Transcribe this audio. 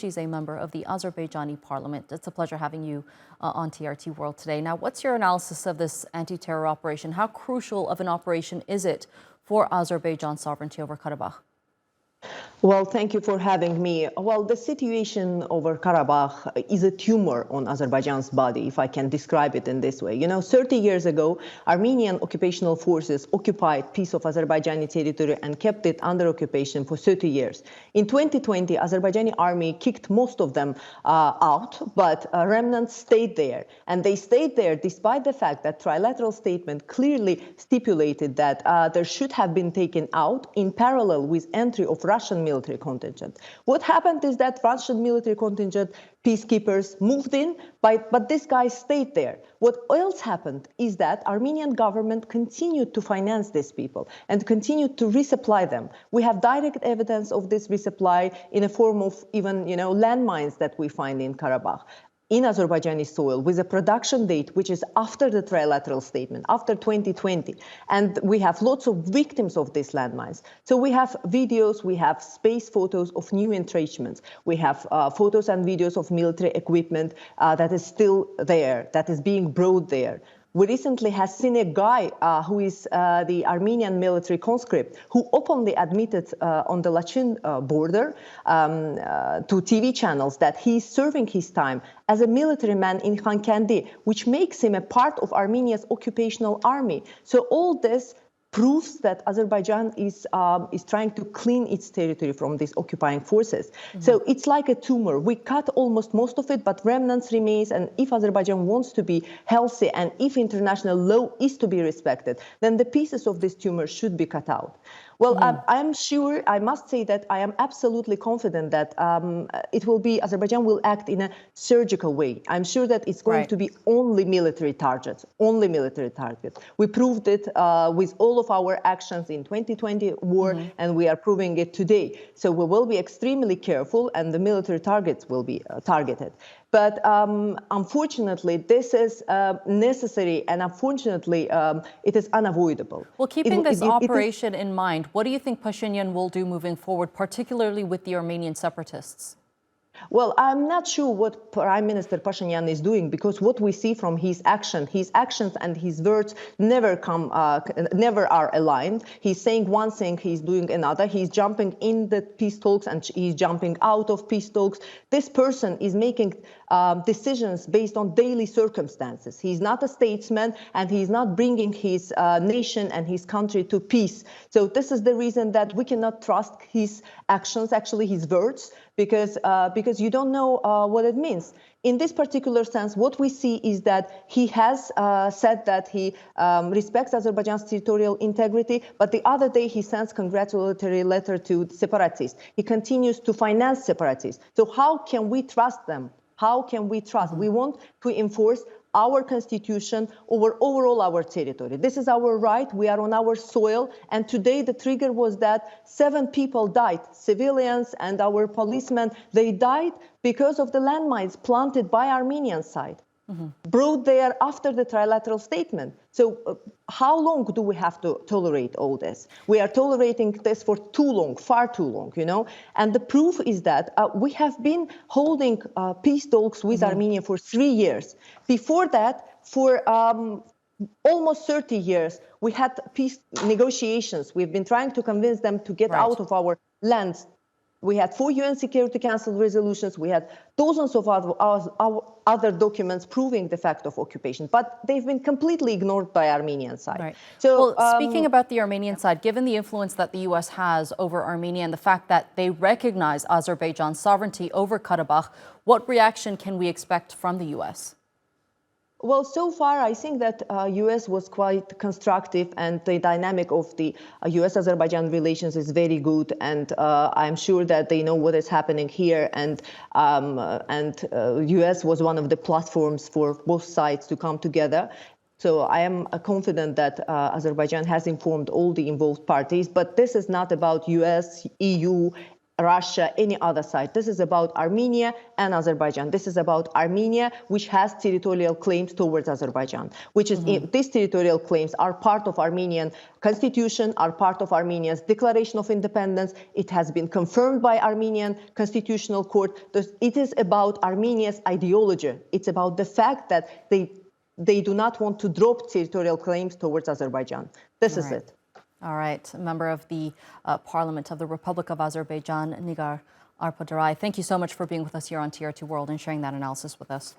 She's a member of the Azerbaijani parliament. It's a pleasure having you on TRT World today. Now, what's your analysis of this anti-terror operation? How crucial of an operation is it for Azerbaijan's sovereignty over Karabakh? Well, thank you for having me. Well, the situation over Karabakh is a tumor on Azerbaijan's body, if I can describe it in this way. 30 years ago, Armenian occupational forces occupied piece of Azerbaijani territory and kept it under occupation for 30 years. In 2020, Azerbaijani army kicked most of them out, but remnants stayed there. And they stayed there despite the fact that trilateral statement clearly stipulated that there should have been taken out in parallel with entry of Russian military contingent. What happened is that Russian military contingent peacekeepers moved in, but this guy stayed there. What else happened is that Armenian government continued to finance these people and continued to resupply them. We have direct evidence of this resupply in a form of even, landmines that we find in Karabakh, in Azerbaijani soil, with a production date which is after the trilateral statement, after 2020. And we have lots of victims of these landmines. So we have videos, we have space photos of new entrenchments. We have photos and videos of military equipment that is still there, that is being brought there. We recently have seen a guy who is the Armenian military conscript who openly admitted on the Lachin border to TV channels that he's serving his time as a military man in Khankandi, which makes him a part of Armenia's occupational army. So all this proves that Azerbaijan is trying to clean its territory from these occupying forces. So it's like a tumor. We cut almost most of it, but remnants remains. And if Azerbaijan wants to be healthy and if international law is to be respected, then the pieces of this tumor should be cut out. Well, I'm sure, I must say that I am absolutely confident that Azerbaijan will act in a surgical way. I'm sure that it's going to be only military targets, only military targets. We proved it with all of our actions in 2020 war, and we are proving it today. So we will be extremely careful and the military targets will be targeted. But unfortunately, this is necessary, and unfortunately, it is unavoidable. Well, keeping this operation in mind, what do you think Pashinyan will do moving forward, particularly with the Armenian separatists? Well, I'm not sure what Prime Minister Pashinyan is doing, because what we see from his actions and his words never are aligned. He's saying one thing, he's doing another. He's jumping in the peace talks and he's jumping out of peace talks. This person is making decisions based on daily circumstances. He's not a statesman and he's not bringing his nation and his country to peace. So this is the reason that we cannot trust his actions, actually his words, because you don't know what it means. In this particular sense, what we see is that he has said that he respects Azerbaijan's territorial integrity, but the other day he sends congratulatory letter to separatists. He continues to finance separatists. So how can we trust them? How can we trust? We want to enforce our constitution over overall our territory. This is our right. We are on our soil. And today the trigger was that 7 people died, civilians and our policemen. They died because of the landmines planted by Armenian side, brought there after the trilateral statement. So how long do we have to tolerate all this? We are tolerating this for too long, far too long, And the proof is that we have been holding peace talks with Armenia for 3 years. Before that, for almost 30 years, we had peace negotiations. We've been trying to convince them to get out of our lands. We had 4 UN Security Council resolutions. We had dozens of other documents proving the fact of occupation, but they've been completely ignored by Armenian side. So, speaking about the Armenian side, given the influence that the U.S. has over Armenia and the fact that they recognize Azerbaijan's sovereignty over Karabakh, what reaction can we expect from the U.S.? Well, so far, I think that U.S. was quite constructive, and the dynamic of the U.S.-Azerbaijan relations is very good. And I'm sure that they know what is happening here. And U.S. was one of the platforms for both sides to come together. So I am confident that Azerbaijan has informed all the involved parties. But this is not about U.S., EU, Russia, any other side. This is about Armenia and Azerbaijan. This is about Armenia, which has territorial claims towards Azerbaijan, which is these territorial claims are part of Armenian constitution, are part of Armenia's declaration of independence. It has been confirmed by Armenian Constitutional Court. It is about Armenia's ideology. It's about the fact that they do not want to drop territorial claims towards Azerbaijan. This is it. All right. A member of the Parliament of the Republic of Azerbaijan, Nigar Arpadarai, thank you so much for being with us here on TRT World and sharing that analysis with us.